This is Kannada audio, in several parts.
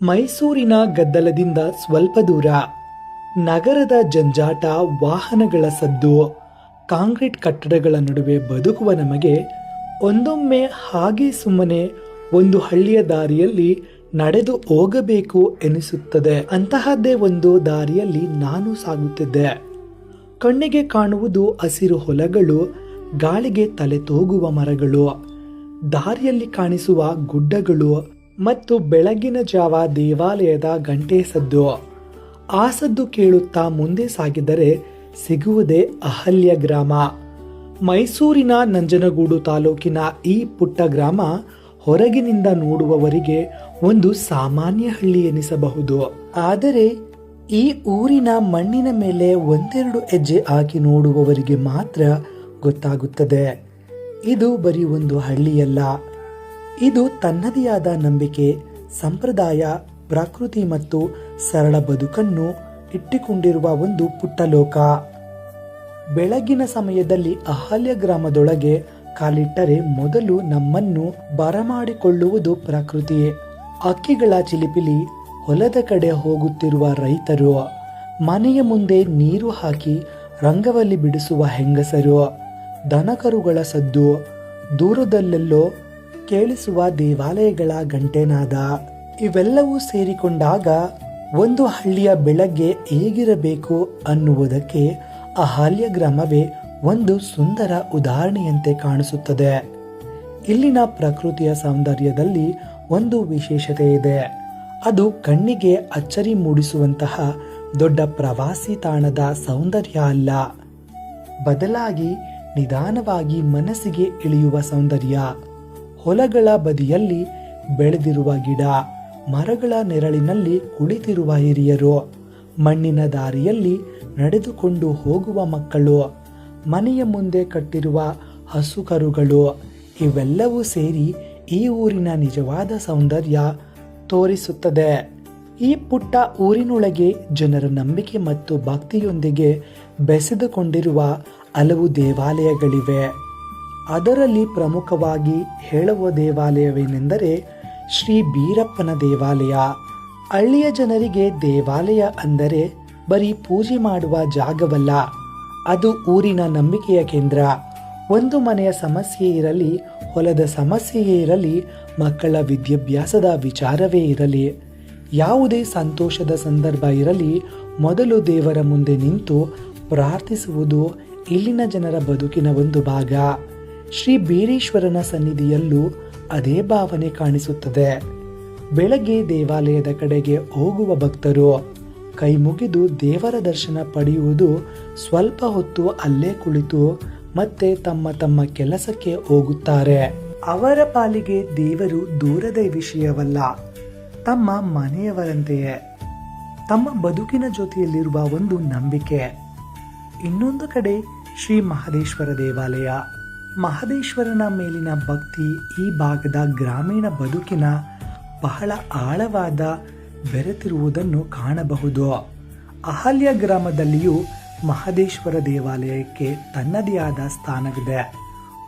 ಮೈಸೂರಿನ ಗದ್ದಲದಿಂದ ಸ್ವಲ್ಪ ದೂರ, ನಗರದ ಜಂಜಾಟ, ವಾಹನಗಳ ಸದ್ದು, ಕಾಂಕ್ರೀಟ್ ಕಟ್ಟಡಗಳ ನಡುವೆ ಬದುಕುವ ನಮಗೆ ಒಂದೊಮ್ಮೆ ಹಾಗೆ ಸುಮ್ಮನೆ ಒಂದು ಹಳ್ಳಿಯ ದಾರಿಯಲ್ಲಿ ನಡೆದು ಹೋಗಬೇಕು ಎನಿಸುತ್ತದೆ. ಅಂತಹದ್ದೇ ಒಂದು ದಾರಿಯಲ್ಲಿ ನಾನು ಸಾಗುತ್ತಿದ್ದೆ. ಕಣ್ಣಿಗೆ ಕಾಣುವುದು ಹಸಿರು ಹೊಲಗಳು, ಗಾಳಿಗೆ ತಲೆ ತೂಗುವ ಮರಗಳು, ದಾರಿಯಲ್ಲಿ ಕಾಣಿಸುವ ಗುಡ್ಡಗಳು ಮತ್ತು ಬೆಳಗಿನ ಜಾವ ದೇವಾಲಯದ ಗಂಟೆ ಸದ್ದು. ಆ ಸದ್ದು ಕೇಳುತ್ತಾ ಮುಂದೆ ಸಾಗಿದರೆ ಸಿಗುವುದೇ ಅಹಲ್ಯ ಗ್ರಾಮ. ಮೈಸೂರಿನ ನಂಜನಗೂಡು ತಾಲೂಕಿನ ಈ ಪುಟ್ಟ ಗ್ರಾಮ ಹೊರಗಿನಿಂದ ನೋಡುವವರಿಗೆ ಒಂದು ಸಾಮಾನ್ಯ ಹಳ್ಳಿ ಎನಿಸಬಹುದು. ಆದರೆ ಈ ಊರಿನ ಮಣ್ಣಿನ ಮೇಲೆ ಒಂದೆರಡು ಹೆಜ್ಜೆ ಹಾಕಿ ನೋಡುವವರಿಗೆ ಮಾತ್ರ ಗೊತ್ತಾಗುತ್ತದೆ, ಇದು ಬರೀ ಒಂದು ಹಳ್ಳಿಯಲ್ಲ. ಇದು ತನ್ನದೇ ಆದ ನಂಬಿಕೆ, ಸಂಪ್ರದಾಯ, ಪ್ರಕೃತಿ ಮತ್ತು ಸರಳ ಬದುಕನ್ನು ಇಟ್ಟುಕೊಂಡಿರುವ ಒಂದು ಪುಟ್ಟ ಲೋಕ. ಬೆಳಗಿನ ಸಮಯದಲ್ಲಿ ಅಹಲ್ಯ ಗ್ರಾಮದೊಳಗೆ ಕಾಲಿಟ್ಟರೆ ಮೊದಲು ನಮ್ಮನ್ನು ಬರಮಾಡಿಕೊಳ್ಳುವುದು ಪ್ರಕೃತಿ. ಹಕ್ಕಿಗಳ ಚಿಲಿಪಿಲಿ, ಹೊಲದ ಕಡೆ ಹೋಗುತ್ತಿರುವ ರೈತರು, ಮನೆಯ ಮುಂದೆ ನೀರು ಹಾಕಿ ರಂಗವಲ್ಲಿ ಬಿಡಿಸುವ ಹೆಂಗಸರು, ದನಕರುಗಳ ಸದ್ದು, ದೂರದಲ್ಲೆಲ್ಲೋ ಕೇಳಿಸುವ ದೇವಾಲಯಗಳ ಗಂಟೆನಾದ, ಇವೆಲ್ಲವೂ ಸೇರಿಕೊಂಡಾಗ ಒಂದು ಹಳ್ಳಿಯ ಬೆಳಗ್ಗೆ ಹೇಗಿರಬೇಕು ಅನ್ನುವುದಕ್ಕೆ ಅಹಲ್ಯ ಗ್ರಾಮವೇ ಒಂದು ಸುಂದರ ಉದಾಹರಣೆಯಂತೆ ಕಾಣಿಸುತ್ತದೆ. ಇಲ್ಲಿನ ಪ್ರಕೃತಿಯ ಸೌಂದರ್ಯದಲ್ಲಿ ಒಂದು ವಿಶೇಷತೆ ಇದೆ. ಅದು ಕಣ್ಣಿಗೆ ಅಚ್ಚರಿ ಮೂಡಿಸುವಂತಹ ದೊಡ್ಡ ಪ್ರವಾಸಿ ತಾಣದ ಸೌಂದರ್ಯ ಅಲ್ಲ, ಬದಲಾಗಿ ನಿಧಾನವಾಗಿ ಮನಸ್ಸಿಗೆ ಇಳಿಯುವ ಸೌಂದರ್ಯ. ಹೊಲಗಳ ಬದಿಯಲ್ಲಿ ಬೆಳೆದಿರುವ ಗಿಡ, ಮರಗಳ ನೆರಳಿನಲ್ಲಿ ಕುಳಿತಿರುವ ಹಿರಿಯರು, ಮಣ್ಣಿನ ದಾರಿಯಲ್ಲಿ ನಡೆದುಕೊಂಡು ಹೋಗುವ ಮಕ್ಕಳು, ಮನೆಯ ಮುಂದೆ ಕಟ್ಟಿರುವ ಹಸುಕರುಗಳು, ಇವೆಲ್ಲವೂ ಸೇರಿ ಈ ಊರಿನ ನಿಜವಾದ ಸೌಂದರ್ಯ ತೋರಿಸುತ್ತದೆ. ಈ ಪುಟ್ಟ ಊರಿನೊಳಗೆ ಜನರ ನಂಬಿಕೆ ಮತ್ತು ಭಕ್ತಿಯೊಂದಿಗೆ ಬೆಸೆದುಕೊಂಡಿರುವ ಹಲವು ದೇವಾಲಯಗಳಿವೆ. ಅದರಲ್ಲಿ ಪ್ರಮುಖವಾಗಿ ಹೇಳುವ ದೇವಾಲಯವೇನೆಂದರೆ ಶ್ರೀ ಬೀರಪ್ಪನ ದೇವಾಲಯ. ಹಳ್ಳಿಯ ಜನರಿಗೆ ದೇವಾಲಯ ಅಂದರೆ ಬರೀ ಪೂಜೆ ಮಾಡುವ ಜಾಗವಲ್ಲ, ಅದು ಊರಿನ ನಂಬಿಕೆಯ ಕೇಂದ್ರ. ಒಂದು ಮನೆಯ ಸಮಸ್ಯೆ ಇರಲಿ, ಹೊಲದ ಸಮಸ್ಯೆಯೇ ಇರಲಿ, ಮಕ್ಕಳ ವಿದ್ಯಾಭ್ಯಾಸದ ವಿಚಾರವೇ ಇರಲಿ, ಯಾವುದೇ ಸಂತೋಷದ ಸಂದರ್ಭ ಇರಲಿ, ಮೊದಲು ದೇವರ ಮುಂದೆ ನಿಂತು ಪ್ರಾರ್ಥಿಸುವುದು ಇಲ್ಲಿನ ಜನರ ಬದುಕಿನ ಒಂದು ಭಾಗ. ಶ್ರೀ ಬೀರೇಶ್ವರನ ಸನ್ನಿಧಿಯಲ್ಲೂ ಅದೇ ಭಾವನೆ ಕಾಣಿಸುತ್ತದೆ. ಬೆಳಗ್ಗೆ ದೇವಾಲಯದ ಕಡೆಗೆ ಹೋಗುವ ಭಕ್ತರು ಕೈ ಮುಗಿದು ದೇವರ ದರ್ಶನ ಪಡೆಯುವುದು, ಸ್ವಲ್ಪ ಹೊತ್ತು ಅಲ್ಲೇ ಕುಳಿತು ಮತ್ತೆ ತಮ್ಮ ತಮ್ಮ ಕೆಲಸಕ್ಕೆ ಹೋಗುತ್ತಾರೆ. ಅವರ ಪಾಲಿಗೆ ದೇವರು ದೂರದ ವಿಷಯವಲ್ಲ, ತಮ್ಮ ಮನೆಯವರಂತೆಯೇ, ತಮ್ಮ ಬದುಕಿನ ಜೊತೆಯಲ್ಲಿರುವ ಒಂದು ನಂಬಿಕೆ. ಇನ್ನೊಂದು ಕಡೆ ಶ್ರೀ ಮಹದೇಶ್ವರ ದೇವಾಲಯ. ಮಹದೇಶ್ವರನ ಮೇಲಿನ ಭಕ್ತಿ ಈ ಭಾಗದ ಗ್ರಾಮೀಣ ಬದುಕಿನ ಬಹಳ ಆಳವಾದ ಬೆರೆತಿರುವುದನ್ನು ಕಾಣಬಹುದು. ಅಹಲ್ಯ ಗ್ರಾಮದಲ್ಲಿಯೂ ಮಹದೇಶ್ವರ ದೇವಾಲಯಕ್ಕೆ ತನ್ನದೇ ಆದ ಸ್ಥಾನವಿದೆ.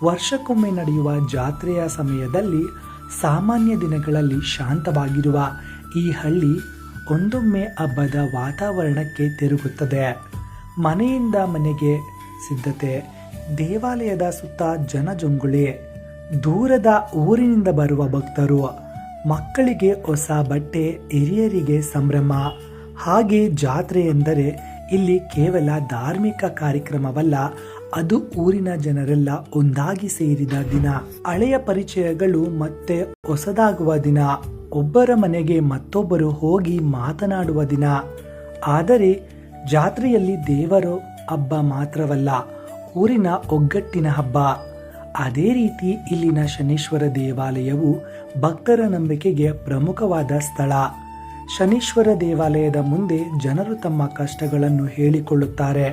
ವರ್ಷಕ್ಕೊಮ್ಮೆ ನಡೆಯುವ ಜಾತ್ರೆಯ ಸಮಯದಲ್ಲಿ ಸಾಮಾನ್ಯ ದಿನಗಳಲ್ಲಿ ಶಾಂತವಾಗಿರುವ ಈ ಹಳ್ಳಿ ಒಂದೊಮ್ಮೆ ಹಬ್ಬದ ವಾತಾವರಣಕ್ಕೆ ತಿರುಗುತ್ತದೆ. ಮನೆಯಿಂದ ಮನೆಗೆ ಸಿದ್ಧತೆ, ದೇವಾಲಯದ ಸುತ್ತ ಜನಜಂಗುಳಿ, ದೂರದ ಊರಿನಿಂದ ಬರುವ ಭಕ್ತರು, ಮಕ್ಕಳಿಗೆ ಹೊಸ ಬಟ್ಟೆ, ಹಿರಿಯರಿಗೆ ಸಂಭ್ರಮ. ಹಾಗೆ ಜಾತ್ರೆ ಎಂದರೆ ಇಲ್ಲಿ ಕೇವಲ ಧಾರ್ಮಿಕ ಕಾರ್ಯಕ್ರಮವಲ್ಲ, ಅದು ಊರಿನ ಜನರೆಲ್ಲ ಒಂದಾಗಿ ಸೇರಿದ ದಿನ. ಹಳೆಯ ಪರಿಚಯಗಳು ಮತ್ತೆ ಹೊಸದಾಗುವ ದಿನ, ಒಬ್ಬರ ಮನೆಗೆ ಮತ್ತೊಬ್ಬರು ಹೋಗಿ ಮಾತನಾಡುವ ದಿನ. ಆದರೆ ಜಾತ್ರೆಯಲ್ಲಿ ದೇವರು ಹಬ್ಬ ಮಾತ್ರವಲ್ಲ, ಊರಿನ ಒಗ್ಗಟ್ಟಿನ ಹಬ್ಬ. ಅದೇ ರೀತಿ ಇಲ್ಲಿನ ಶನೀಶ್ವರ ದೇವಾಲಯವು ಭಕ್ತರ ನಂಬಿಕೆಗೆ ಪ್ರಮುಖವಾದ ಸ್ಥಳ. ಶನೀಶ್ವರ ದೇವಾಲಯದ ಮುಂದೆ ಜನರು ತಮ್ಮ ಕಷ್ಟಗಳನ್ನು ಹೇಳಿಕೊಳ್ಳುತ್ತಾರೆ.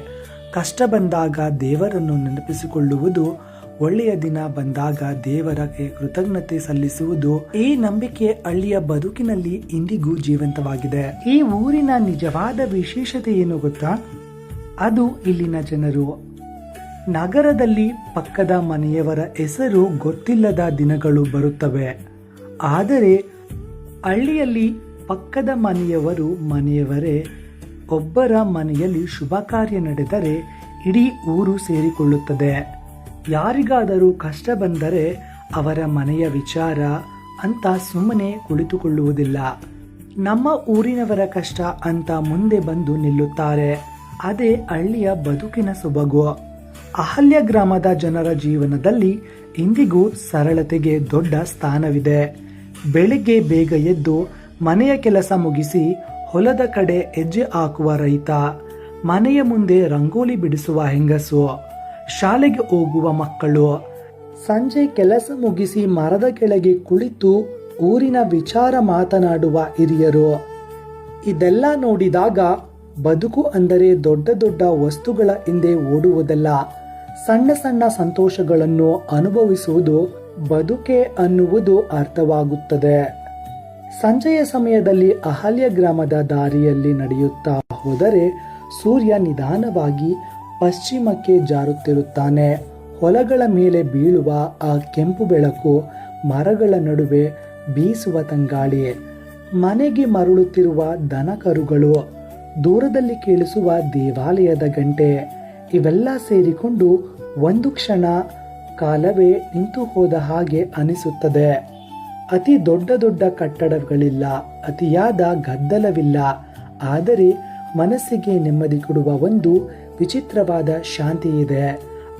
ಕಷ್ಟ ಬಂದಾಗ ದೇವರನ್ನು ನೆನಪಿಸಿಕೊಳ್ಳುವುದು, ಒಳ್ಳೆಯ ದಿನ ಬಂದಾಗ ದೇವರಿಗೆ ಕೃತಜ್ಞತೆ ಸಲ್ಲಿಸುವುದು, ಈ ನಂಬಿಕೆ ಹಳ್ಳಿಯ ಬದುಕಿನಲ್ಲಿ ಇಂದಿಗೂ ಜೀವಂತವಾಗಿದೆ. ಈ ಊರಿನ ನಿಜವಾದ ವಿಶೇಷತೆ ಏನು ಗೊತ್ತಾ? ಅದು ಇಲ್ಲಿನ ಜನರು. ನಗರದಲ್ಲಿ ಪಕ್ಕದ ಮನೆಯವರ ಹೆಸರು ಗೊತ್ತಿಲ್ಲದ ದಿನಗಳು ಬರುತ್ತವೆ. ಆದರೆ ಹಳ್ಳಿಯಲ್ಲಿ ಪಕ್ಕದ ಮನೆಯವರೇ. ಒಬ್ಬರ ಮನೆಯಲ್ಲಿ ಶುಭ ಕಾರ್ಯ ನಡೆದರೆ ಇಡೀ ಊರು ಸೇರಿಕೊಳ್ಳುತ್ತದೆ. ಯಾರಿಗಾದರೂ ಕಷ್ಟ ಬಂದರೆ ಅವರ ಮನೆಯ ವಿಚಾರ ಅಂತ ಸುಮ್ಮನೆ ಕುಳಿತುಕೊಳ್ಳುವುದಿಲ್ಲ. ನಮ್ಮ ಊರಿನವರ ಕಷ್ಟ ಅಂತ ಮುಂದೆ ಬಂದು ನಿಲ್ಲುತ್ತಾರೆ. ಅದೇ ಹಳ್ಳಿಯ ಬದುಕಿನ ಸೊಬಗು. ಅಹಲ್ಯ ಗ್ರಾಮದ ಜನರ ಜೀವನದಲ್ಲಿ ಇಂದಿಗೂ ಸರಳತೆಗೆ ದೊಡ್ಡ ಸ್ಥಾನವಿದೆ. ಬೆಳಿಗ್ಗೆ ಬೇಗ ಎದ್ದು ಮನೆಯ ಕೆಲಸ ಮುಗಿಸಿ ಹೊಲದ ಕಡೆ ಹೆಜ್ಜೆ ಹಾಕುವ ರೈತ, ಮನೆಯ ಮುಂದೆ ರಂಗೋಲಿ ಬಿಡಿಸುವ ಹೆಂಗಸು, ಶಾಲೆಗೆ ಹೋಗುವ ಮಕ್ಕಳು, ಸಂಜೆ ಕೆಲಸ ಮುಗಿಸಿ ಮರದ ಕೆಳಗೆ ಕುಳಿತು ಊರಿನ ವಿಚಾರ ಮಾತನಾಡುವ ಹಿರಿಯರು. ಇದೆಲ್ಲ ನೋಡಿದಾಗ ಬದುಕು ಅಂದರೆ ದೊಡ್ಡ ದೊಡ್ಡ ವಸ್ತುಗಳ ಹಿಂದೆ ಓಡುವುದಲ್ಲ, ಸಣ್ಣ ಸಣ್ಣ ಸಂತೋಷಗಳನ್ನು ಅನುಭವಿಸುವುದು ಬದುಕೆ ಅನ್ನುವುದು ಅರ್ಥವಾಗುತ್ತದೆ. ಸಂಜೆಯ ಸಮಯದಲ್ಲಿ ಅಹಲ್ಯ ಗ್ರಾಮದ ದಾರಿಯಲ್ಲಿ ನಡೆಯುತ್ತಾ ಹೋದರೆ ಸೂರ್ಯ ನಿಧಾನವಾಗಿ ಪಶ್ಚಿಮಕ್ಕೆ ಜಾರುತ್ತಿರುತ್ತಾನೆ. ಹೊಲಗಳ ಮೇಲೆ ಬೀಳುವ ಆ ಕೆಂಪು ಬೆಳಕು, ಮರಗಳ ನಡುವೆ ಬೀಸುವ ತಂಗಾಳಿ, ಮನೆಗೆ ಮರಳುತ್ತಿರುವ ದನಕರುಗಳು, ದೂರದಲ್ಲಿ ಕೇಳಿಸುವ ದೇವಾಲಯದ ಗಂಟೆ, ಇವೆಲ್ಲ ಸೇರಿಕೊಂಡು ಒಂದು ಕ್ಷಣ ಕಾಲವೇ ನಿಂತು ಹೋದ ಹಾಗೆ ಅನಿಸುತ್ತದೆ. ಅತಿ ದೊಡ್ಡ ದೊಡ್ಡ ಕಟ್ಟಡಗಳಿಲ್ಲ, ಅತಿಯಾದ ಗದ್ದಲವಿಲ್ಲ, ಆದರೆ ಮನಸ್ಸಿಗೆ ನೆಮ್ಮದಿ ಕೊಡುವ ಒಂದು ವಿಚಿತ್ರವಾದ ಶಾಂತಿ ಇದೆ.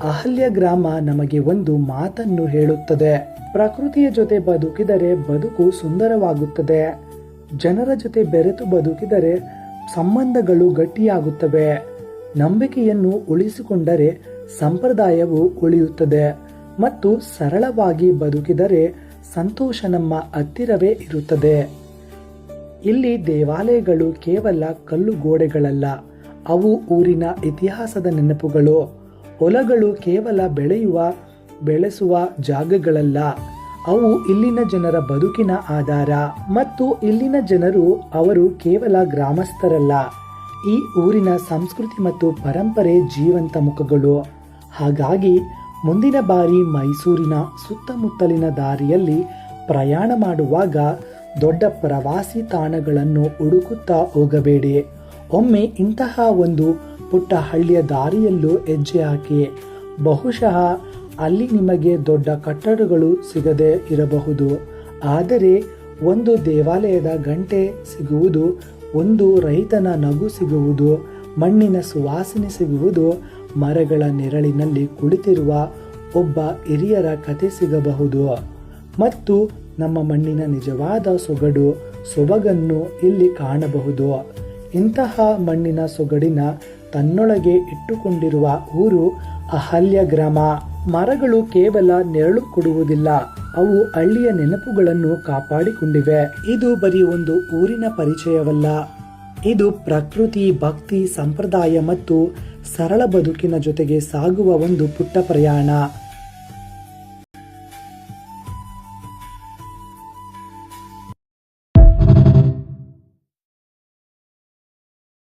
ಅಹಲ್ಯ ಗ್ರಾಮ ನಮಗೆ ಒಂದು ಮಾತನ್ನು ಹೇಳುತ್ತದೆ: ಪ್ರಕೃತಿಯ ಜೊತೆ ಬದುಕಿದರೆ ಬದುಕು ಸುಂದರವಾಗುತ್ತದೆ. ಜನರ ಜೊತೆ ಬೆರೆತು ಬದುಕಿದರೆ ಸಂಬಂಧಗಳು ಗಟ್ಟಿಯಾಗುತ್ತವೆ. ನಂಬಿಕೆಯನ್ನು ಉಳಿಸಿಕೊಂಡರೆ ಸಂಪ್ರದಾಯವು ಉಳಿಯುತ್ತದೆ ಮತ್ತು ಸರಳವಾಗಿ ಬದುಕಿದರೆ ಸಂತೋಷ ನಮ್ಮ ಹತ್ತಿರವೇ ಇರುತ್ತದೆ. ಇಲ್ಲಿ ದೇವಾಲಯಗಳು ಕೇವಲ ಕಲ್ಲು ಗೋಡೆಗಳಲ್ಲ, ಅವು ಊರಿನ ಇತಿಹಾಸದ ನೆನಪುಗಳು. ಹೊಲಗಳು ಕೇವಲ ಬೆಳೆಸುವ ಜಾಗಗಳಲ್ಲ, ಅವು ಇಲ್ಲಿನ ಜನರ ಬದುಕಿನ ಆಧಾರ. ಮತ್ತು ಇಲ್ಲಿನ ಜನರು ಅವರು ಕೇವಲ ಗ್ರಾಮಸ್ಥರಲ್ಲ, ಈ ಊರಿನ ಸಂಸ್ಕೃತಿ ಮತ್ತು ಪರಂಪರೆ ಜೀವಂತ ಮುಖಗಳು. ಹಾಗಾಗಿ ಮುಂದಿನ ಬಾರಿ ಮೈಸೂರಿನ ಸುತ್ತಮುತ್ತಲಿನ ದಾರಿಯಲ್ಲಿ ಪ್ರಯಾಣ ಮಾಡುವಾಗ ದೊಡ್ಡ ಪ್ರವಾಸಿ ತಾಣಗಳನ್ನು ಹುಡುಕುತ್ತಾ ಹೋಗಬೇಡಿ. ಒಮ್ಮೆ ಇಂತಹ ಒಂದು ಪುಟ್ಟ ಹಳ್ಳಿಯ ದಾರಿಯಲ್ಲೂ ಹೆಜ್ಜೆ ಹಾಕಿ. ಬಹುಶಃ ಅಲ್ಲಿ ನಿಮಗೆ ದೊಡ್ಡ ಕಟ್ಟಡಗಳು ಸಿಗದೆ ಇರಬಹುದು, ಆದರೆ ಒಂದು ದೇವಾಲಯದ ಗಂಟೆ ಸಿಗುವುದು, ಒಂದು ರೈತನ ನಗು ಸಿಗುವುದು, ಮಣ್ಣಿನ ಸುವಾಸನೆ ಸಿಗುವುದು, ಮರಗಳ ನೆರಳಿನಲ್ಲಿ ಕುಳಿತಿರುವ ಒಬ್ಬ ಹಿರಿಯರ ಕತೆ ಸಿಗಬಹುದು. ಮತ್ತು ನಮ್ಮ ಮಣ್ಣಿನ ನಿಜವಾದ ಸೊಬಗನ್ನು ಇಲ್ಲಿ ಕಾಣಬಹುದು. ಇಂತಹ ಮಣ್ಣಿನ ಸೊಗಡಿನ ತನ್ನೊಳಗೆ ಇಟ್ಟುಕೊಂಡಿರುವ ಊರು ಅಹಲ್ಯ ಗ್ರಾಮ. ಮರಗಳು ಕೇವಲ ನೆರಳು ಕೊಡುವುದಿಲ್ಲ, ಅವು ಹಳ್ಳಿಯ ನೆನಪುಗಳನ್ನು ಕಾಪಾಡಿಕೊಂಡಿವೆ. ಇದು ಬರೀ ಒಂದು ಊರಿನ ಪರಿಚಯವಲ್ಲ, ಇದು ಪ್ರಕೃತಿ, ಭಕ್ತಿ, ಸಂಪ್ರದಾಯ ಮತ್ತು ಸರಳ ಬದುಕಿನ ಜೊತೆಗೆ ಸಾಗುವ ಒಂದು ಪುಟ್ಟ ಪ್ರಯಾಣ.